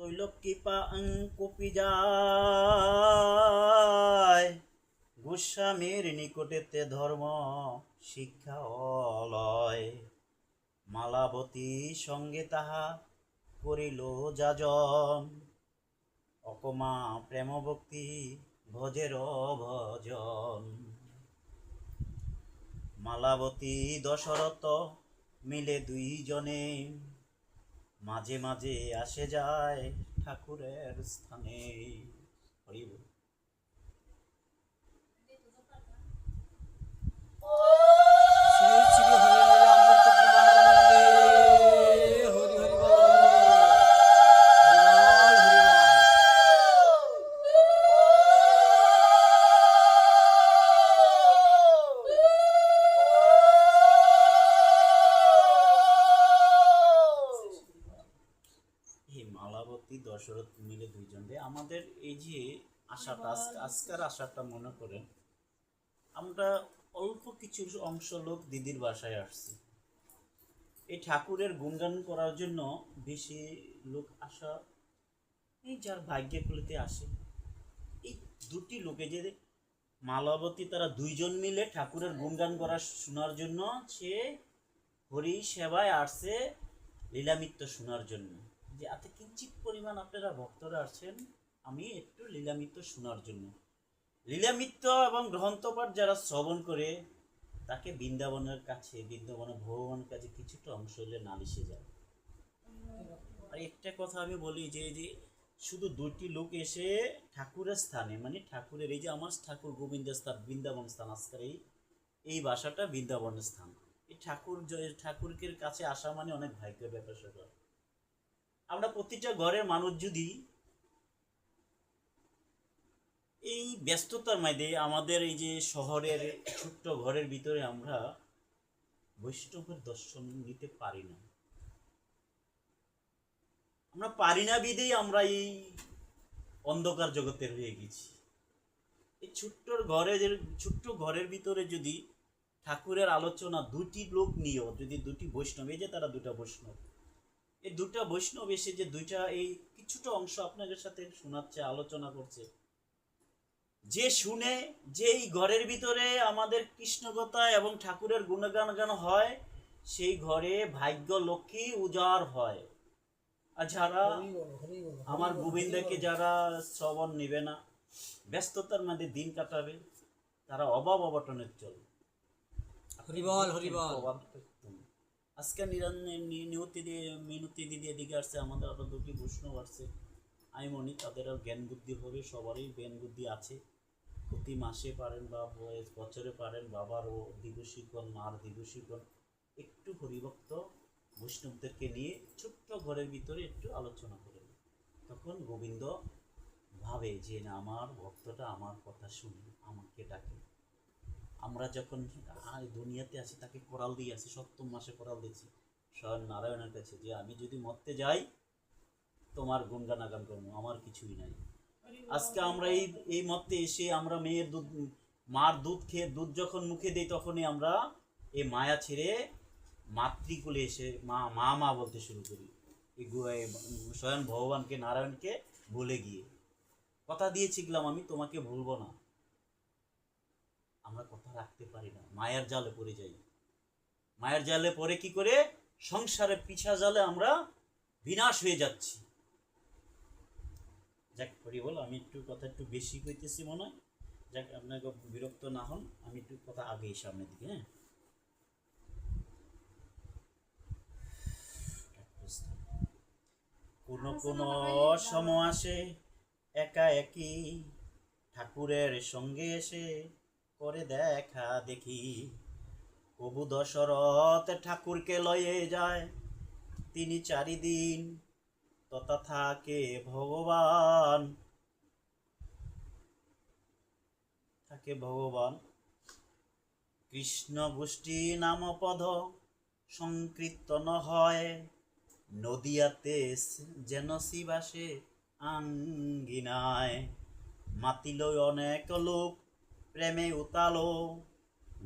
কৈলক্কিপা copy যায় গোস্বামীর নিকটেতে ধর্ম শিক্ষা অলয়। মালাবতী সঙ্গে তাহা করিল যাজন, অকমা প্রেম ভক্তি ভজের ভজন। মালাবতী দশরথ মিলে দুইজনে, মাঝে মাঝে আসে যায় ঠাকুরের স্থানে। হরি বল। শ্রী শ্রী হরিলীলা অমৃত প্রবাহানন্দে হরি হরি বল। মালাবতী দশরথ মিলে দুইজন। আমাদের এই যে আশাটা, আজকের আশাটা মনে করেন, আমরা অল্প কিছু অংশ লোক দিদির বাসায় আসছি এই ঠাকুরের গুণগান করার জন্য। বেশি লোক আসা এই যার ভাগ্যে কুলিতে আসে। এই দুটি লোকে যে মালাবতী, তারা দুইজন মিলে ঠাকুরের গুণগান করা শোনার জন্য, সে হরি সেবায় আসছে লীলামিত্র শোনার জন্য। যে এত কিঞ্চিত পরিমাণ আপনারা ভক্তরা আসছেন, আমি একটু লীলামিত্র শোনার জন্য। লীলামিত্র এবং গ্রন্থপাঠ যারা শ্রবণ করে, তাকে বৃন্দাবনের কাছে, বৃন্দাবনের ভগবানের কাছে কিছুটা অংশ হলে নালিশে যায়। আর একটা কথা আমি বলি যে শুধু দুটি লোক এসে ঠাকুরের স্থানে, মানে ঠাকুরের এই যে আমার ঠাকুর গোবিন্দের স্থান, বৃন্দাবন স্থান, আজকের এই ভাষাটা বৃন্দাবনের স্থান। এই ঠাকুরের কাছে আসা মানে অনেক ভাগ্যের ব্যাপার স্যাপার। আমরা প্রতিটা ঘরের মানুষ যদি এই ব্যস্ততার মধ্যে, আমাদের এই যে শহরের ছোট্ট ঘরের ভিতরে আমরা বৈষ্ণবের দর্শন নিতে পারি না। আমরা পারি না বিধেই আমরা এই অন্ধকার জগতে রয়ে গেছি। এই ছোট্ট ঘরের ভিতরে যদি ঠাকুরের আলোচনা দুটি লোক নিয়েও, যদি দুটি বৈষ্ণব, এই যে তারা দুটা বৈষ্ণব, এই দুটা বৈষ্ণব এসে যে দুইটা এই কিছুটা অংশ আপনাদের সাথে শোনাচ্ছে, আলোচনা করছে, যে শুনে, যে এই ঘরের ভিতরে আমাদের কৃষ্ণকথা এবং ঠাকুরের গুণগান হয়, সেই ঘরে ভাগ্য লক্ষ্মী উজাড় হয়। আর যারা আমার গোবিন্দকে যারা শ্রবণ নেবে না, ব্যস্ততার মধ্যে দিন কাটাবে, তারা অভাব অবটনের চলবে। আজকে মিনতি দিদি এদিকে আসছে, আমাদের আরো দুটি বৈষ্ণব আসছে, আমি মনে তাদের জ্ঞান বুদ্ধি হবে, সবারই জ্ঞান বুদ্ধি আছে। প্রতি মাসে পারেন বা বছরে পারেন, বাবারও দিবসীগণ, মার দিবসীগণ একটু হরিভক্ত বৈষ্ণবদেরকে নিয়ে ছোট্ট ঘরের ভিতরে একটু আলোচনা করেন। তখন গোবিন্দ ভাবে যে না, আমার ভক্তটা আমার কথা শুনে আমাকে ডাকে। আমরা যখন দুনিয়াতে আছি, তাকে কোরাল দিয়ে আছি, সপ্তম মাসে কোরাল দিয়েছি স্বয়ং নারায়ণের কাছে, যে আমি যদি মরতে যাই তোমার গুণগান আগান করবো, আমার কিছুই নাই। আজকে আমরা এই মতে এসে আমরা মার দুধ খেয়ে, দুধ যখন মুখে দিই, তখনই আমরা এই মায়া ছেড়ে মাতৃকুলে এসে মা মা মা বলতে শুরু করি, স্বয়ং ভগবানকে, নারায়ণকে ভুলে গিয়ে। কথা দিয়েছিলাম আমি তোমাকে ভুলবো না, আমরা কথা রাখতে পারি না, মায়ের জালে পড়ে যাই। মায়ের জালে পড়ে কি করে সংসারের পিছা জালে আমরা বিনাশ হয়ে যাচ্ছি। যাক করি বল, আমি কথা একটু বেশি কইতেছি মনে হয়। যাক, আপনাকে বিরক্ত না হন, আমি একটু কথা আগেই সামনের দিকে। হ্যাঁ, কোন সময় আসে একা একই, ঠাকুরের সঙ্গে এসে করে দেখা দেখি। প্রভু দশরথ ঠাকুরকে লয়ে যায়, তিনি 4 দিন তথা থাকে ভগবান। কৃষ্ণ গোষ্ঠী নাম পদ সংকীর্তন হয়, নদিয়াতে যেন শিবাসে আঙ্গিনায়। মাতিল অনেক লোক প্রেমে উতালো,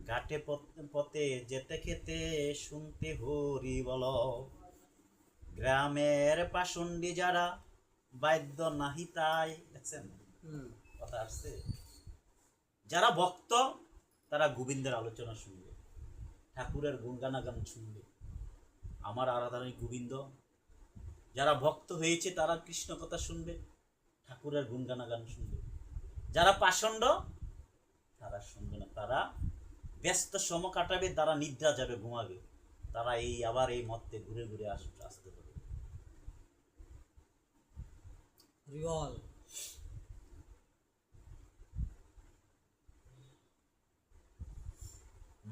ঘাটে পথে যেতে খেতে শুনতে হরি বল। গ্রামের পাশুন্ডি যারা বাদ্য নাহি তাই, দেখছেন কথা আসছে। যারা ভক্ত তারা গোবিন্দের আলোচনা শুনবে, ঠাকুরের গুণগানাগান শুনবে, আমার আরাধনায় গোবিন্দ। যারা ভক্ত হয়েছে তারা কৃষ্ণ কথা শুনবে, ঠাকুরের গুণগানাগান শুনবে। যারা পাষণ্ড তারা শুনবে না, তারা ব্যস্ত সম কাটাবে, তারা নিদ্রা যাবে, ঘুমাবে, তারা এই আবার এই মতে ঘুরে ঘুরে আসতে পারে।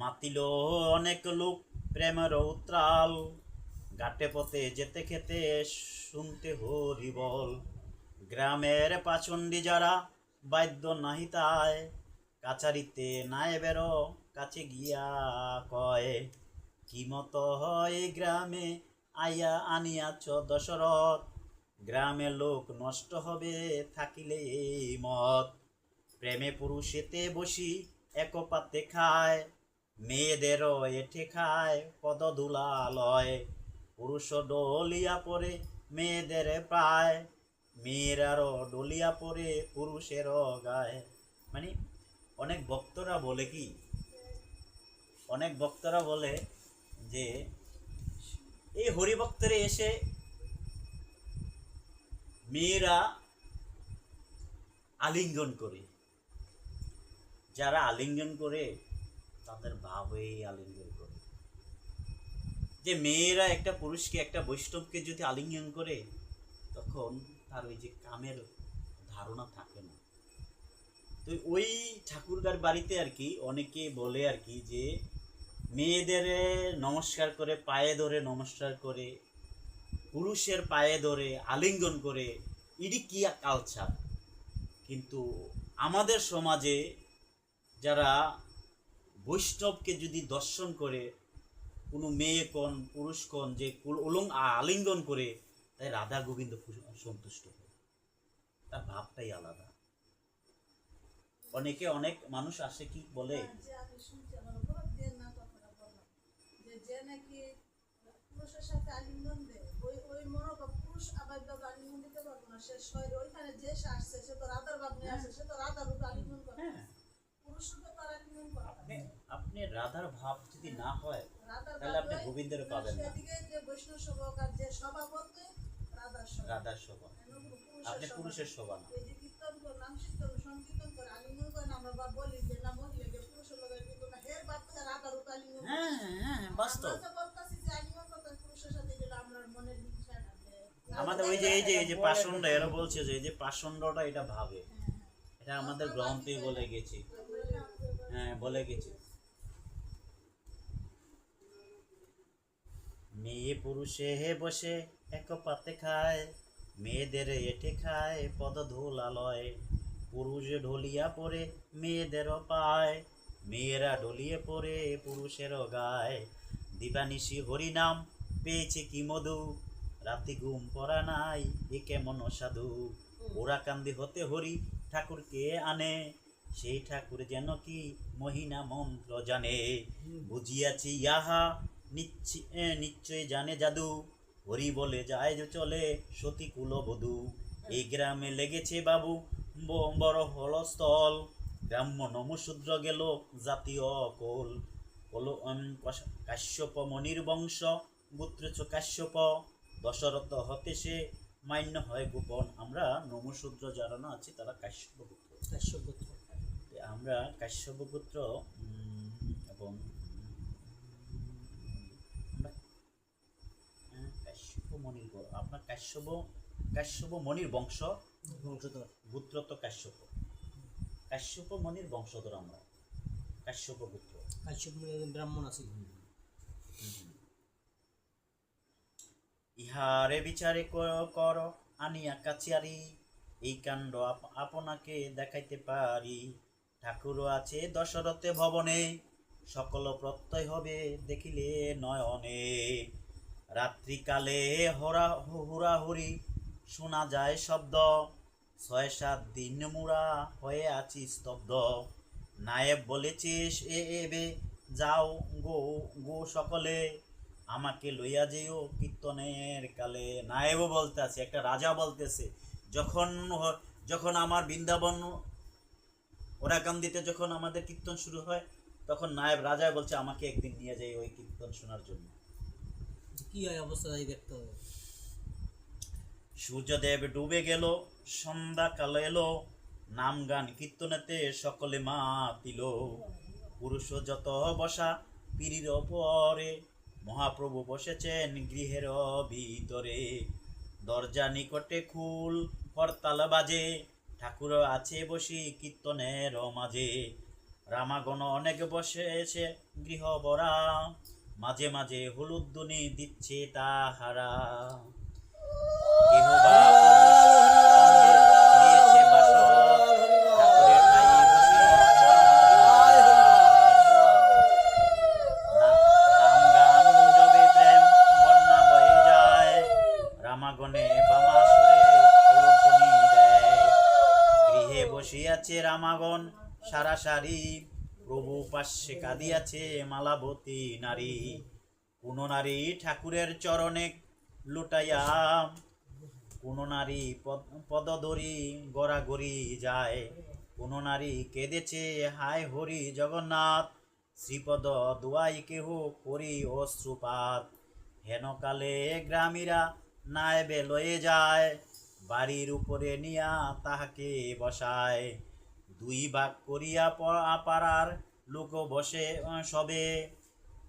মাতিল অনেক লোক প্রেমের উত্রাল, ঘাটে পথে যেতে খেতে শুনতে হরি বল। গ্রামের পাচন্ডি যারা বাদ্য নাহি তাই, কাছারিতে নাই বেরো কাছে গিয়া কয়, কি মত হয় গ্রামে আইয়া আনিয়াছ দশরথ, গ্রামে লোক নষ্ট হবে থাকিলে এই মত। প্রেমে পুরুষেতে বসি এক পাতে খায়, মেয়েদেরও এঠে খায় পদধূলা লয়। পুরুষ ডলিয়া পরে মেয়েদের পায়, মেয়েরারও ডলিয়া পরে পুরুষেরও গায়। মানে অনেক ভক্তরা বলে কি, অনেক ভক্তরা বলে যে এই হরিভক্তরে এসে মেয়েরা আলিঙ্গন করে, যারা আলিঙ্গন করে তাদের ভাব হয়ে আলিঙ্গন করে। যে মেয়েরা একটা পুরুষকে, একটা বৈষ্ণবকে যদি আলিঙ্গন করে, তখন তার ওই যে কামের ধারণা থাকে না। তো ওই ঠাকুরগার বাড়িতে আর কি অনেকে বলে আর কি যে মেয়েদের নমস্কার করে, পায়ে ধরে নমস্কার করে, পুরুষের পায়ে ধরে আলিঙ্গন করে, এটি কি কালচার। কিন্তু আমাদের সমাজে যারা বৈষ্ণবকে যদি দর্শন করে, কোনো মেয়ে কোন পুরুষ কোন যে আলিঙ্গন করে, তাই রাধা গোবিন্দ সন্তুষ্ট হয়, তার ভাবটাই আলাদা। অনেকে অনেক মানুষ আসে কি বলে, পুরুষের সাথে আলিঙ্গন দেয়, ওই মনোভাব পুরুষ আবার আলিঙ্গন দিতে পারবো না, সে ওইখানে যে আসছে সে তো রাধার ভাব নিয়ে আসে, সে তো রাধার রূপে আলিঙ্গন করে। পুরুষ রূপে তো আলিঙ্গন করে। আপনি রাধার ভাব যদি না হয় তাহলে আপনি গোবিন্দের পাবেন না। সেদিকে যে বৈষ্ণব সেবক আর যে সভা বলতে রাধার সভা, আপনি পুরুষের সভা না। এই যে কীর্তন করে, নাম কীর্তন, সংকীর্তন করে আলিঙ্গন করেন, আমরা বা বলি যে না মহিলা যে পুরুষের লোক, কিন্তু না, হের বাপ থেকে রাধার রূপে আলিঙ্গন। হ্যাঁ বাস্তব। আমাদের ওই যে এই যে পাষণ্ড, এরা বলছে যে এই যে পাষণ্ডটা এটা ভাবে, এটা আমাদের গ্রন্থে বলে গেছে। হ্যাঁ বলে গেছে, মেয়ে পুরুষে হে বসে এক পাতে খায়, মেয়েদের এটে খায় পদধূলা লয়। পুরুষ ঢলিয়া পড়ে মেয়েদেরও পায়, মেয়েরা ঢলিয়ে পড়ে পুরুষেরও গায়। দিবানিশি হরিনাম পেয়েছে কি মধু, রাতি ঘুম পড়া নাই এ কেমন সাধু। ওরা কান্দি হতে হরি ঠাকুরকে আনে, সেই ঠাকুর যেন কি মহিনা মন্ত্র জানে। বুঝিয়াছি ইহা নিশ্চয় জানে জাদু, হরি বলে যায় যে চলে সতী কুলবধূ। এই গ্রামে লেগেছে বাবু বড় হলস্থল, গ্রাম্য নমশূদ্র গেল জাতীয় কোল। কাশ্যপ মনির বংশ গোত্রেছ কাশ্যপ, দশরথ হতে সে মান্য হয় গোপন। আমরা নমশূদ্র যারা না আছি তারা কাশ্যপ গোত্র, আমরা কাশ্যপ গোত্র। এবং কাশ্যপ মনির, আপনার কাশ্যপ মনির বংশধর, গোত্র তো কাশ্যপ, কাশ্যপ মনির বংশধর আমরা, কাশ্যপ গোত্র। কাশ্যপ ব্রাহ্মণ আছে। ইহারে বিচারে কর আনিয়া কাছিয়ারি, এই কাণ্ড আপনাকে দেখাইতে পারি। ঠাকুরও আছে দশরথে ভবনে, সকল প্রত্যয় হবে দেখিলে নয়নে। রাত্রিকালে হুরাহুরি শোনা যায় শব্দ, ৬-৭ দিন মুড়া হয়ে আছি স্তব্ধ। নায়েব বলেছিস এবে যাও গো সকলে, আমাকে লইয়া যেও কীর্তনের কালে। নায়েবও বলতে আছে, একটা রাজা বলতেছে যখন যখন আমার বৃন্দাবন ওরাকান্দিতে যখন আমাদের কীর্তন শুরু হয়, তখন নায়েব রাজা বলছে আমাকে একদিন নিয়ে যাই ওই কীর্তন শোনার জন্য। কি হয় অবস্থা তাই দেখতে হবে। সূর্যদেব ডুবে গেল, সন্ধ্যাকাল এলো, নাম গান কীর্তনেতে সকলে মাতিল। পুরুষ যত বসা পিড়ির ওপরে, মহাপ্রভু বসেছেন গৃহের ভিতরে। দরজা নিকটে খুল, করতাল বাজে, ঠাকুর আছে বসি কীর্তনের মাঝে। রামাগণ অনেক বসেছে গৃহ ভরা, মাঝে মাঝে হুলুদ্দুনি দিচ্ছে তাহারা। কেহ বা দিয়েছে বাসর, ঠাকুরের ঠাই বসি নাম গান জবে প্রেম বন্যা বয়ে যায়। রামাগণে বামাসুরে হলুদ্দনি দেয়। গৃহে বসিয়াছে রামাগণ সারা সারি, প্রভু পার্শ্বে কাঁদিয়াছে মালাবতী নারী। কোন নারী ঠাকুরের চরণে লুটাইয়া, কোন নারী পদধরি গড়াগড়ি যায়। কোন নারী কেঁদেছে হায় হরি জগন্নাথ, শ্রীপদ দুয়াই কেহ করি অশ্রুপাত। হেনকালে গ্রামীরা নায়েবে লয়ে যায়, বাড়ির উপরে নিয়া তাহাকে বসায়। দুই ভাগ করিয়া পাড়ার লোক বসে সবে,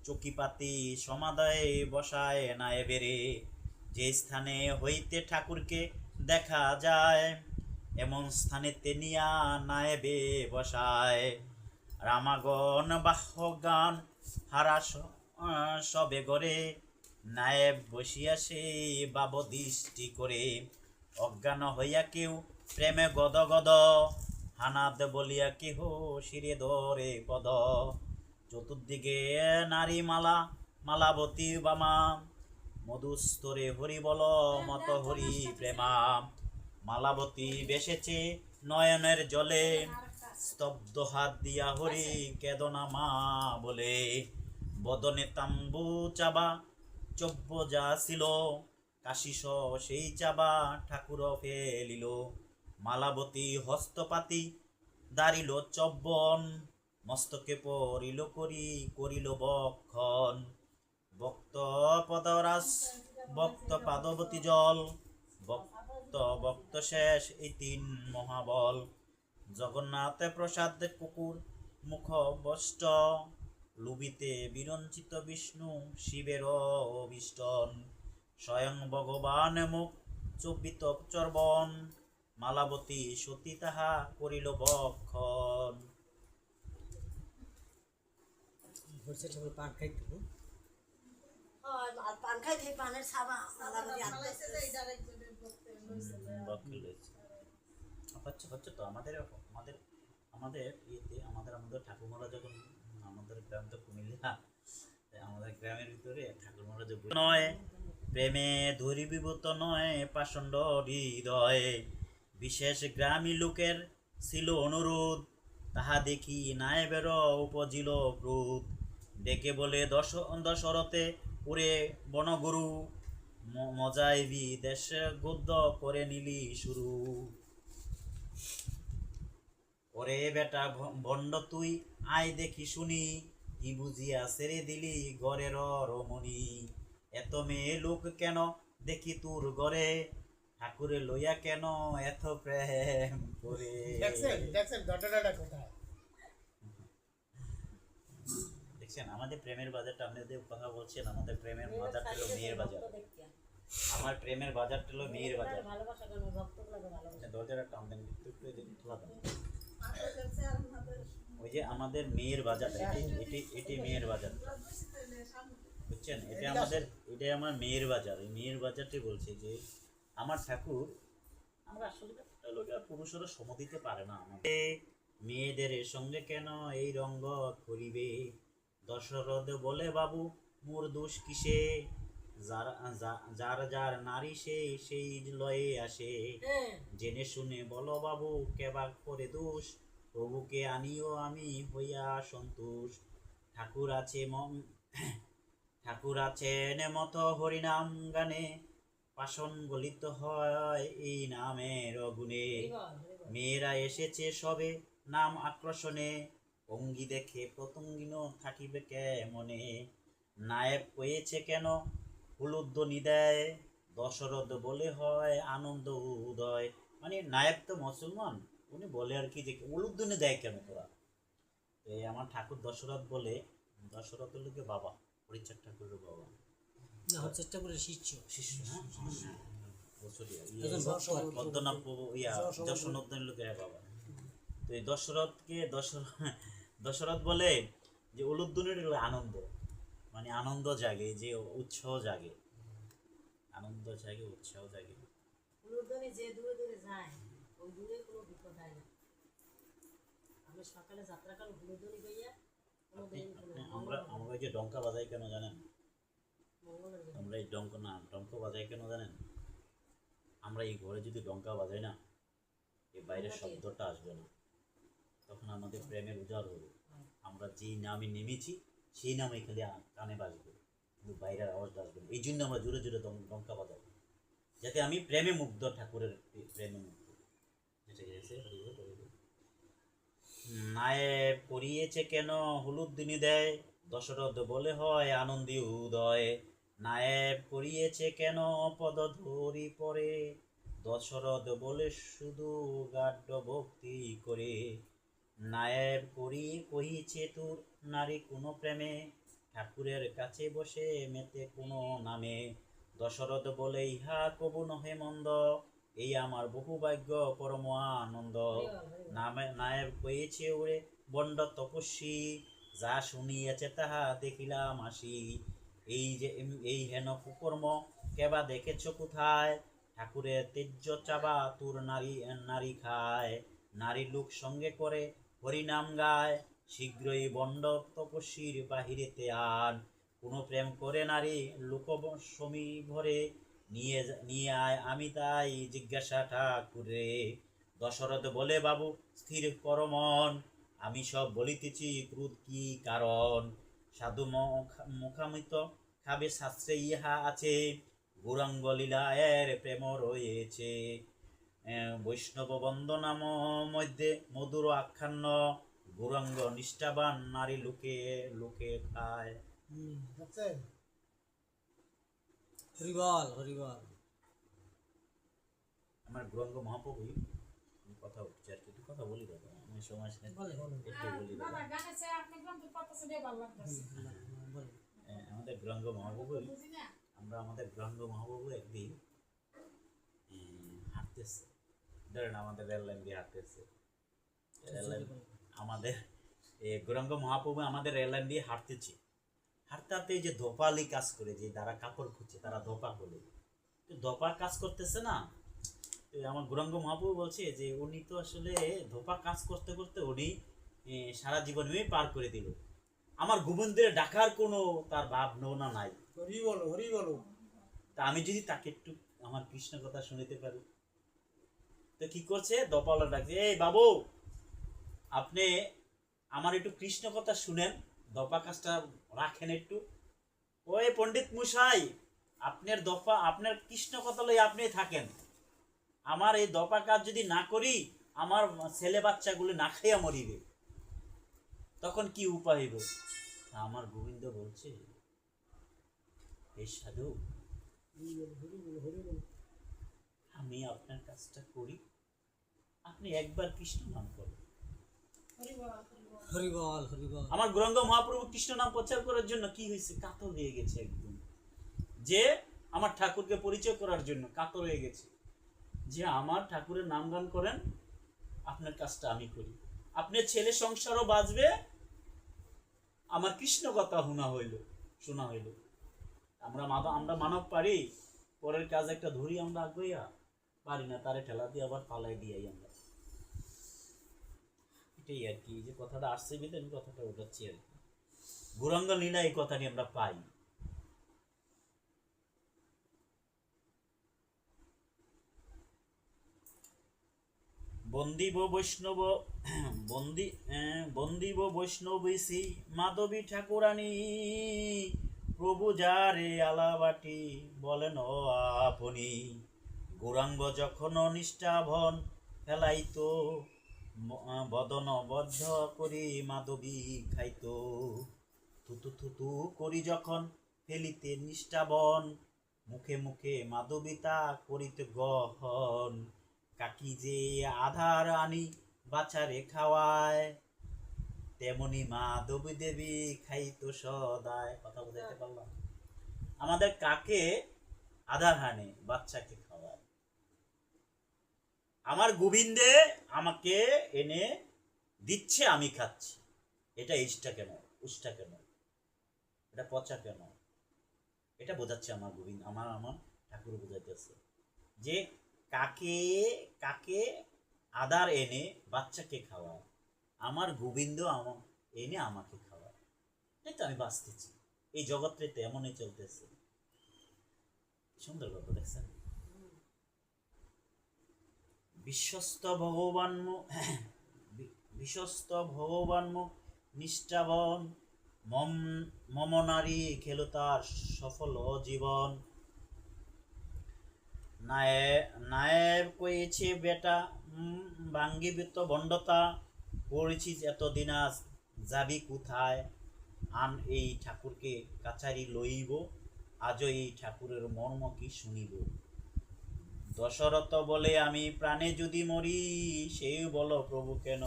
চকিপাতি সমাদয়ে বসায় নায়েবেরে। যে স্থানে হইতে ঠাকুরকে দেখা যায়, এমন স্থানে তেনিয়া নায়েবে বসায়। রামাগণ বাহ্য গান হারা সবে গড়ে, নায়েব বসিয়া সে বাব দৃষ্টি করে। অজ্ঞান হইয়া কেউ প্রেমে গদ গদ, হানাদ বলিয়া কেহ শিরে ধরে পদ। চতুর্দিকে নারী মালা মালাবতী বামা, মধুস্তরে হরি বল মত হরি প্রেমা। মালাবতী বেসেছে নয়নের জলে, স্তব্ধ হাত দিয়া হরি কেদনা মা বলে। বদনে তাম্বু চাবা চব্য যা ছিল, কাশিস সেই চাবা ঠাকুর ফেলিল। মালাবতী হস্তপাতি দাঁড়িল চব্বন, মস্তকে পরিল করি করিল বক্ষণ। ভক্ত পদরাস ভক্ত পাদবতী জল, ভক্ত ভক্ত শেষ এই তিন মহাবল। জগন্নাথে প্রসাদ কুকুর মুখ বষ্ট, লুবিতে বিরঞ্চিত বিষ্ণু শিবের অভিষ্টন। স্বয়ং ভগবান মুখ চব্বিত চর্বণ, মালাবতী সতী তাহা করিল বক্ষণ। পান খাইতে পান খাইতে পানের ছাবা হচ্ছে তো আমাদের আমাদের আমাদের ইয়েতে আমাদের ঠাকুরমারা যখন, আমাদের গ্রাম তো কুমিল্লা, আমাদের গ্রামের ভিতরে ঠাকুরমারা যে নয় প্রেমে ধরি বিভূত নয় পাষণ্ড হৃদয়। বিশেষ গ্রামী লোকের ছিল অনুরোধ, তাহা দেখি নায়েবের উপজিল ক্রোধ। ডেকে বলে দশরথে ওরে বনগুরু, মজাইবি দেশ গদ্য করে নিলি শুরু। ওরে বেটা ভণ্ড তুই আয় দেখি শুনি, কি বুঝিয়া ছেড়ে দিলি ঘরের রমণী। এত মেয়ে লোক কেন দেখি তোর ঘরে, ঠাকুরে লইয়া কেন এত প্রেম করে। দেখছেন আমাদের প্রেমের বাজারটা, আপনাদের কথা বলছেন, আমাদের প্রেমের বাজারটা হলো মেয়ের বাজার। আমার প্রেমের বাজারটা হলো মেয়ের বাজার। দরজাটা টান দেন একটু, খোলা দেন। ওই যে আমাদের মেয়ের বাজারটা, এটি মেয়ের বাজার, বুঝছেন? এটাই আমার মেয়ের বাজার। এই মেয়ের বাজারটি বলছে যে আমার ঠাকুর, আমরা আসলে পুরুষেরা সম দিতে পারে না আমাদের মেয়েদের সঙ্গে কেন এই রঙ্গ করিবে। দশরথ বলে বাবু মোর দোষ কিসে, যার যার নারী সেই লয়ে আসে। জেনে শুনে বলো বাবু কেবা করে দোষ, প্রভুকে আনিও আমি হইয়া সন্তোষ। ঠাকুর আছেন মত হরিনাম গানে, পাষণ গলিত হয় এই নামের গুণে, মেয়েরা এসেছে সবে নাম আকর্ষণে, অঙ্গি দেখে প্রতঙ্গিন থাকিবে কেমনে, নায়েব কয়েছে কেন হুলুধ্বনি দেয়, দশরথ বলে হয় আনন্দ উদয়। মানে নায়েব তো মুসলমান, উনি বলে আর কি যে উলুধ্বনি দেয় কেন তোরা। তো এই আমার ঠাকুর দশরথ বলে, দশরথ লোকে বাবা, পরিচার ঠাকুরের বাবা, না হচ্ছে ঠাকুরের শিষ্য। শিষ্য, হ্যাঁ বছরিয়া একজন ভক্ত আর কি। পদ্মনাভ যশোনন্দন লোকের বাবা। তো এই দশরথকে দশরথ বলে যে উলুধ্বনির আনন্দ, মানে আনন্দ জাগে, যে উৎসাহ জাগে, আনন্দ জাগে, উৎসাহ জাগে। উলুধ্বনি যে দূরে দূরে যায় ওই দূরে কোনো বিপদ হয় না। আমি সকালে যাত্রাকাল উলুধ্বনি গাইয়া কোনোদিন কোনো আমরা আমরা এই যে ডঙ্কা বাজাই কেন জানেন? মঙ্গলের জন্য আমরা এই ডঙ্ক বাজাই কেন জানেন? আমরা এই ঘরে যদি ডঙ্কা বাজাই না, এই বাইরের শব্দটা আসবে না, তখন আমাদের প্রেমের উজাড় হবে। আমরা যেই নামে নেমেছি সেই নামে খালি কানে বাজবে, কিন্তু বাইরের আওয়াজটা আসবে না। এই জন্য আমরা জোরে জোরে ডঙ্কা বাজাই, যাতে আমি প্রেমে মুগ্ধ, ঠাকুরের প্রেমে মুগ্ধ। যেটা গেছে নায়েব করিয়েছে কেন হুলুধ্বনি দেয়, দশরথ বলে হয় আনন্দী উদয়, নায়েব করিয়েছে কেন পদ ধরি পরে, দশরথ বলে শুধু গাঢ় ভক্তি করে, নায়েব করি কহিছে তোর নারী কোনো প্রেমে, ঠাকুরের কাছে বসে মেতে কোনো নামে, দশরথ বলে ইহা কবু নহে মন্দ, এই আমার বহু ভাগ্য পরম আনন্দ, নায়েব কয়েছে ওরে বন্ড তপস্বী, যা শুনিয়েছে তাহা দেখিলাম আসি, এই যে এই হেন কুকর্ম কেবা দেখেছ কোথায়, ঠাকুরের তেজ্য চাবা তোর নারী নারী খায়, নারী লোক সঙ্গে করে হরিনাম গায়, শীঘ্রই বন্ড তপস্বীর বাহিরেতে আন, কোনো প্রেম করে নারী লোক সমীভরে, নিয়ে আয় আমি তাই জিজ্ঞাসা ঠাকুরে, দশরথ বলে বাবু স্থির কর মন, আমি সব বলিতেছি ক্রোধ কি কারণ, সাধু মুখামিত খাবে শাস্ত্রে ইহা আছে, গৌরাঙ্গ লীলা এর প্রেম রয়েছে, বৈষ্ণব বন্দনাম মধ্যে মধুর আখ্যান, গৌরাঙ্গ নিষ্ঠাবান নারী লোকে লোকে খায়। হরিবল হরিবল। আমার গৌরাঙ্গ মহাপ্রভুই কথা উঠছে আর কি, একটু কথা বলি দাদা, আমি সময় বলে, বলে। একটু বলি দাদা। বাবা গানে সে আপনি গ্রন্থ পাতাছে দিয়ে ভালো লাগতেছে বলে। আমাদের গৌরাঙ্গ মহাপ্রভুই, বুঝি না আমাদের গৌরাঙ্গ মহাপ্রভু একদিন হাঁটতেছে, ধরেন আমাদের রেল লাইন দিয়ে হাঁটতেছে, আমাদের গৌরাঙ্গ মহাপ্রভু আমাদের রেল লাইন দিয়ে হাঁটতেছে, হাঁটতে হাঁটতে যে ধোপালি কাজ করে, যে যারা কাপড় খুঁজছে তারা ধোপা বলে, তো ধোপার কাজ করতেছে না, তো আমার গৌরাঙ্গ মহাপ্রভু বলছে যে উনি তো আসলে ধোপা কাজ করতে করতে উনি সারা জীবন পার করে দিল, আমার গোবিন্দের ডাকার কোনো তার ভাব নৌনা নাই, হরি বলো হরি বলো। তা আমি যদি তাকে একটু আমার কৃষ্ণ কথা শুনিতে পারি, তো কি করছে, দোপালা ডাকছে, এই বাবু আপনি আমার একটু কৃষ্ণ কথা শুনেন, দপা কাজটা রাখেন একটু, ওই পণ্ডিত মশাই আপনার দফা আপনার কৃষ্ণ কথা লই আপনি থাকেন, আমার এই দপা কাজ যদি না করি আমার ছেলে বাচ্চাগুলো না খাইয়া মরিবে, তখন কি উপায় হইব? আমার গোবিন্দ বলছে, এই সাধু আমি আপনার কাজটা করি, আপনি একবার কৃষ্ণ নাম করেন। হরিবল হরিবল। আমার গৌরাঙ্গ মহাপ্রভু কৃষ্ণ নাম প্রচার করার জন্য কি হয়েছে, কাতর হয়ে গেছে একদম, যে আমার ঠাকুরকে পরিচয় করার জন্য কাতর হয়ে গেছে, যে আমার ঠাকুরের নাম গান করেন, আপনার কাজটা আমি করি, আপনার ছেলে সংসারও বাঁচবে, আমার কৃষ্ণ কথা শোনা হইল। আমরা মানব পারি, পরের কাজ একটা ধরি আমরা আগ্রহীয়া পারি না, তারে ঠেলা দিয়ে আবার পালাই দিয়াই আমরা, এটাই আর কি, যে কথাটা আসছে বিধে আমি কথাটা উঠাচ্ছি আর কি, গৌরাঙ্গ লীলা এই কথাটি আমরা পাই। বন্দিব বৈষ্ণবী মাধবী ঠাকুরানী, প্রভু যারে আলাবাটি বলেন আপনি, গৌরাঙ্গ যখন নিষ্ঠাভন ফেলাইতো, বদন বদ্ধ করি মাধবী খাইতো। থুতু থুতু করি যখন ফেলিতে নিষ্ঠাবন, মুখে মুখে মাধবিতা করিতে গহন। কাকি যে আধার আনি বাছারে খাওয়ায়, তেমনি মাধবী দেবী খাইতো সদায়। কথা বুঝাইতে পারলাম? আমাদের কাকে আধার হানে বাচ্চাকে খাওয়ায়, আমার গোবিন্দে আমাকে এনে দিচ্ছে, আমি খাচ্ছি। এটা ইষ্টা কেন, উষ্টা কেন, এটা পচা কেন? এটা বোঝাচ্ছে আমার গোবিন্দ, আমার আমার ঠাকুর বোঝাইতেছে যে কাকে কাকে আদার এনে বাচ্চাকে খাওয়ায়, আমার গোবিন্দ আমার এনে আমাকে খাওয়ায়। এই তো আমি বাঁচতেছি, এই জগৎটাতে এমনই চলতেছে। সুন্দর গল্প দেখছেন? বিশ্বস্ত ভগবান বিশ্বস্ত ভগবান নিষ্ঠাবন, মম নারী খেলো তার সফল জীবন। নায়েব কয়েছে বেটা ভাঙ্গিবি তো বন্ডতা, পড়েছিস এতদিন আজ যাবি কোথায়? আন এই ঠাকুরকে কাছারি লইব, আজও এই ঠাকুরের মর্ম কি শুনিব। দশরথ বলে আমি প্রাণে যদি মরি, সেই বলো প্রভু কেন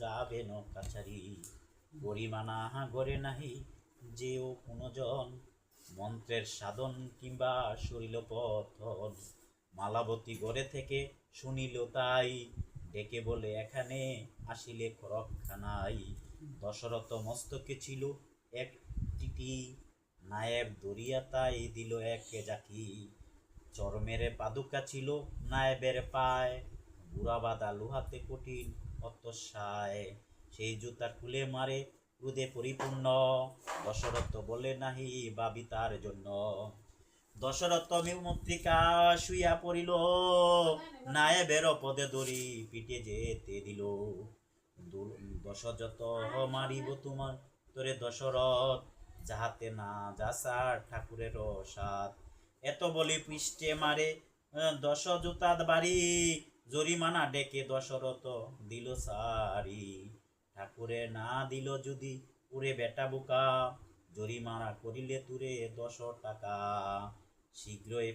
যাবে ন কাছারি। গরিমানা গড়ে নাহি যেও কোনো জন, মন্ত্রের সাধন কিংবা শরীর পথন। মালাবতী গড়ে থেকে শুনিল তাই, ডেকে বলে এখানে আসিলে রক্ষানাই। দশরথ মস্তকে ছিল এক টিটি, নায়েব দরিয়া তাই দিল এক জাকি। চরমের পাদুকা ছিল নায়েবের পায়, বুড়া বাদা লোহাতে কঠিন অত্যসায়। সেই জুতা খুলে মারে ক্রোধে পরিপূর্ণ, দশরথ বলে নাহি বাবি তার জন্য। দশরথ মৃত্তিকা শুইয়া পড়িল, নায়েবের পদে দড়ি পিটে যেতে দিল। দশরথ মারিব তোমার তোরে দশরথ, যাহাতে না যাসার ঠাকুরের সাথ। এত বলি পৃষ্ঠে মারে 10 জুতাত বাড়ি, জরিমানা ডেকে দশরথ দিল সারি। ঠাকুরে না দিল যদি পুরে বেটা বুকা, জরিমানা করিলে তুরে 10 টাকা। শীঘ্রই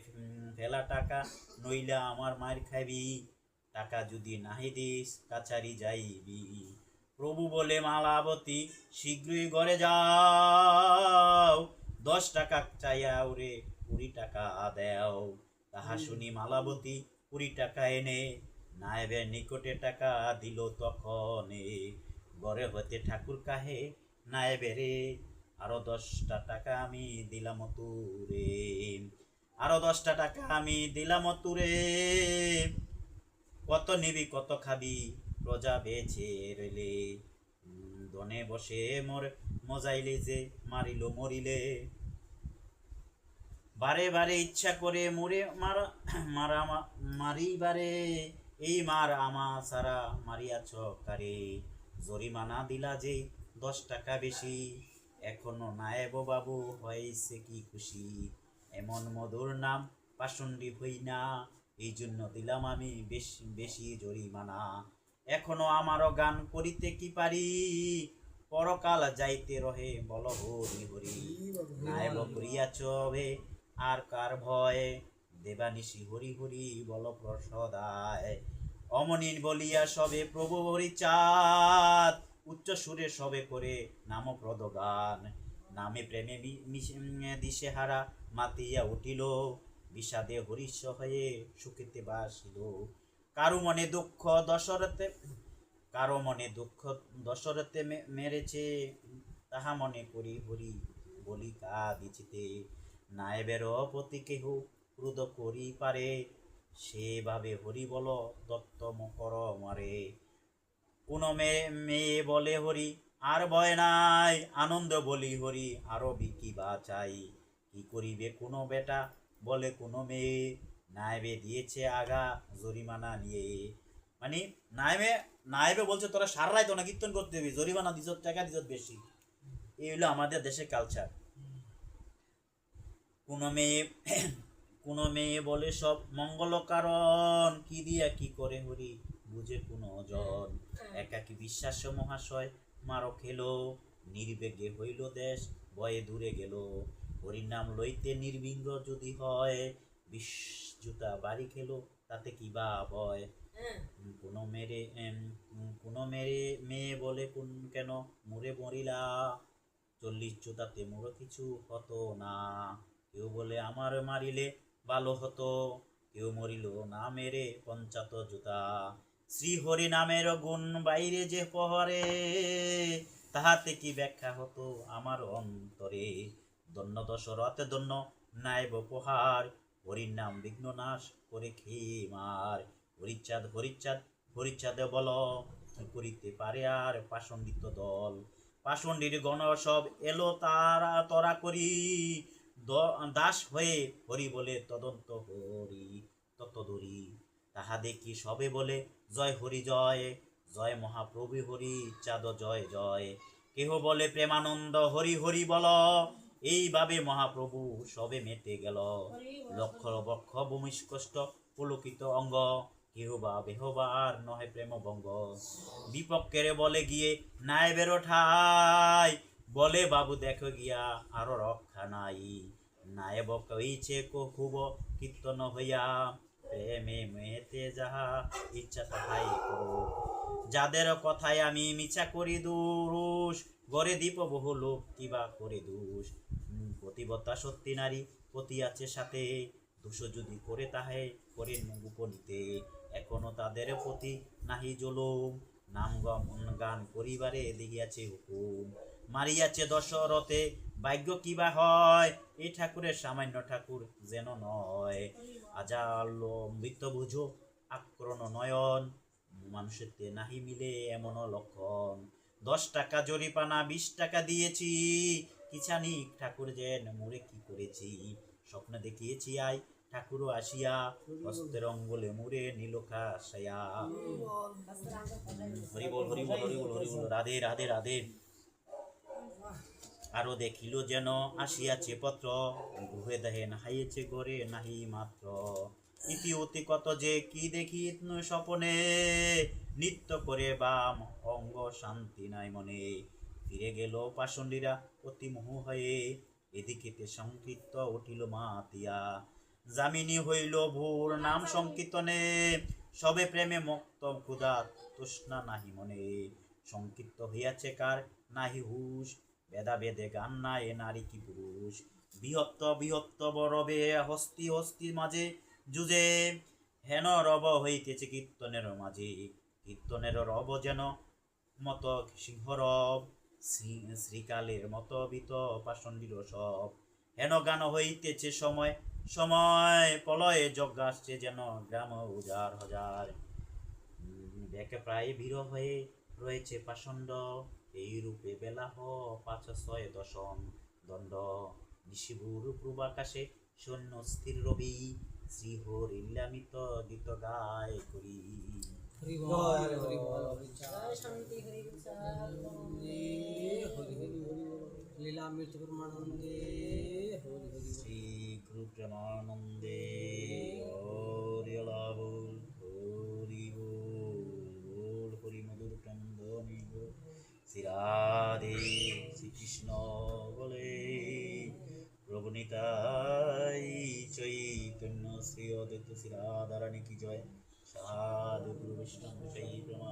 ফেলা টাকা নইলে আমার মায়ের খাবি, টাকা যদি নাহি দিস কাছারি যাইবি। প্রভু বলে মালাবতী শীঘ্রই ঘরে যাও, 10 টাকা চাইয়া ওরে 20 টাকা দেও। তাহা শুনি মালাবতী 20 টাকা এনে নায়েবের নিকটে টাকা দিল তখনে। ঘরে হতে ঠাকুর কাহে নায়েবেরে, আরো 10টা টাকা আমি দিলাম তুরে, আরো 10টা টাকা আমি দিলাম তুরে। কত নিবি কত খাবি প্রজা বেছে রইলে, দনে বসে মজাইলে যে মারিল মরিলে। বারে বারে ইচ্ছা করে মুরে মারিবারে, এই মার আমা সারা মারিয়াছ কারে। জরিমানা দিলা যে 10 টাকা বেশি, এখনো নায়েব বাবু হয়েছে কি খুশি। এমন মধুর নাম পাষণ্ডী হই না, এই জন্য দিলাম আমি বেশি বেশি জরিমানা। এখনো আমারও গান করিতে কি পারি, পরকাল যাইতে রহে বল হরি হরি। নায়েব করিয়াছ বে আর কার ভয়, দেবানিশি হরি হরি বল প্রসদায়। অমনিন বলিয়া সবে প্রভু হরি চাঁদ, উচ্চ সুরে সবে করে নাম প্রদগান। নামে প্রেমে দিশেহারা মাতিয়া উঠিল, বিষাদে হরিষ্য হয়ে সুখেতে বাসিল। কারো মনে দুঃখ দশরথে মেরেছে, তাহা মনে করি হরি বলি কাঁদিছিতে। নায়েবের প্রতি কেহ ক্রোধ করি পারে, সেভাবে হরি বল দত্ত মকর মারে। কোন মেয়ে বলে হরি আর ভয় নাই, আনন্দ বলি হরি আরো বিকি বা চাই। কি করিবে কোনো বেটা বলে কোনো মেয়ে, নায়েবে দিয়েছে আগা জরিমানা নিয়ে। মানে নায়েবে বলছে তোরা সারাই তো না কীর্তন করতে হবে, জরিমানা দিছত টাকা দিছত বেশি। এই হলো আমাদের দেশের কালচার। কোনো মেয়ে বলে সব মঙ্গল কারণ, কি দিয়া কি করে হরি বুঝে কোন জন। একাকী বিশ্বাস মহাশয় মারো খেলো, নির্বেগে হইল দেশ ভয়ে দূরে গেল। হরির নাম লইতে নির্বিঘ্ন যদি হয়, বিষ জুতা বাড়ি খেলো তাতে কি বা ভয়। হ্যাঁ কোনো মেয়ে বলে কোন কেন মুরে মরিলা, 40 জুতাতে মোর কিছু হতো না। কেউ বলে আমার মারিলে ভালো হতো, কেউ মরিল না মেরে 50 জুতা। শ্রী হরি নামের গুণ বাইরে যে পহরে, তাহাতে কি ব্যাখ্যা হতো আমার অন্তরে। ধন্য দশরথ ধন্য নাইব প্রহার, হরির নাম বিঘ্ন নাশ করে খেয়ে মার। হরিচাঁদ হরিচাঁদ হরিচাঁদ বল, কি করিতে পারে আর পাষণ্ডিত দল। পাষণ্ডির গণ সব এলো তারা তরা করি, দাস হয়ে হরি বলে তদন্ত হরি তত্ত্বধরি। তাহা দেখি সবে বলে জয় হরি জয়, জয় মহাপ্রভু হরি চাঁদ জয় জয়। কেহ বলে প্রেমানন্দ হরি হরি বল, এইভাবে মহাপ্রভু সবে মেতে গেল। লক্ষ বক্ষ ভূমিষ্কষ্ট পুলকিত অঙ্গ, কেহ বা বেহবা আর নহে প্রেম ভঙ্গ। বিপক্ষের বলে গিয়ে নাই বেরো ঠাই, বলে বাবু দেখো গিয়া আরো রক্ষা নাই। নায়ব কইছে খুব কীর্তন হইয়া, প্রেমে মেতে যাহা ইচ্ছা তাহাই করো। যাদের কথায় আমি মিছা করি দুরুষ, গড়ে দীপ বহু লোক কিবা করে দোষ। পতিবতা সত্যি নারী পতি আছে সাথে, দোষ যদি করে তাহে করেন গোপনীতে। এখনো তাদের প্রতি নাহি জুলুম, নাম গান করিবারে দিয়াছে হুকুম। মারিয়াছে দশরথে ভাগ্য কিবা হয়, এ ঠাকুরের সামান্য ঠাকুর যেন নয়। আজাল মৃত বুঝো আক্রণ নয়ন, মানুষের নাহি মিলে এমন লক্ষণ। 10 টাকা জরিপানা 20 টাকা দিয়েছি, কিছানি ঠাকুর যেন মোরে কি করেছি। স্বপ্ন দেখিয়েছি আই ঠাকুরও আসিয়া, হস্তের অঙ্গলে মুরে নীলখা সায়া। হরি বল হরি বল হরি বল হরি বল, রাধে রাধে রাধে। আরো দেখিল যেন আসিয়াছে পত্র, গৃহে দেহেন হাইয়েছে গড়ে নাহি মাত্র। ইতি অতি কত যে কি দেখি স্বপনে, নিত্য করে বাম অঙ্গ শান্তি নাই মনে। ফিরে গেল পাষণ্ডীরা অতি মোহ হয়ে, এদিকেতে সংকীর্ত উঠিল মাতিয়া। যামিনী হইল ভোর নাম সংকীর্তনে, সবে প্রেমে মুক্ত ক্ষুধা তৃষ্ণা নাহি মনে। সংকীর্ত হইয়াছে কার নাহি হুশ, বেদা বেদে গান নাই নারী কি পুরুষ। বৃহত্ত বৃহত্ত বরবে হস্তি হস্তির মাঝে যুজে, হেন রব হইতেছে কীর্তনের মাঝে। কীর্তনের রব যেন মত সিংহরব, শ্রীকালের মত বিত পাষণ্ডীর সব। হেন গান হইতেছে সময় সময়, প্রলয়ে যজ্ঞ আসছে যেন গ্রাম উজার হাজার। দেখে প্রায় ভিড় হয়ে রয়েছে পাষণ্ড, এই রূপে বেলা 5-6 দশম দণ্ড। নিশিভূর পূর্বাকাশে সৈন্য স্থির রবি, শ্রীহরিল্লামিত গীত গায় করি। হরি বল হরি বল হরি জয় শান্তি হরি বিচার হরি হরি হরি বল, লীলামৃত পরমানন্দে হরি হরি বল। শ্রী গুরু প্রেমানন্দে হরি বল হরি বল, হরি মধুর চন্দনী বল। শ্রী রাধে শ্রীকৃষ্ণ বলে, প্রভু নিতাই চৈতন্য শ্রী অদ্বৈত শ্রী রাধারানী কি জয়। সাধু গুরু বৈষ্ণব সেই প্রমাণ।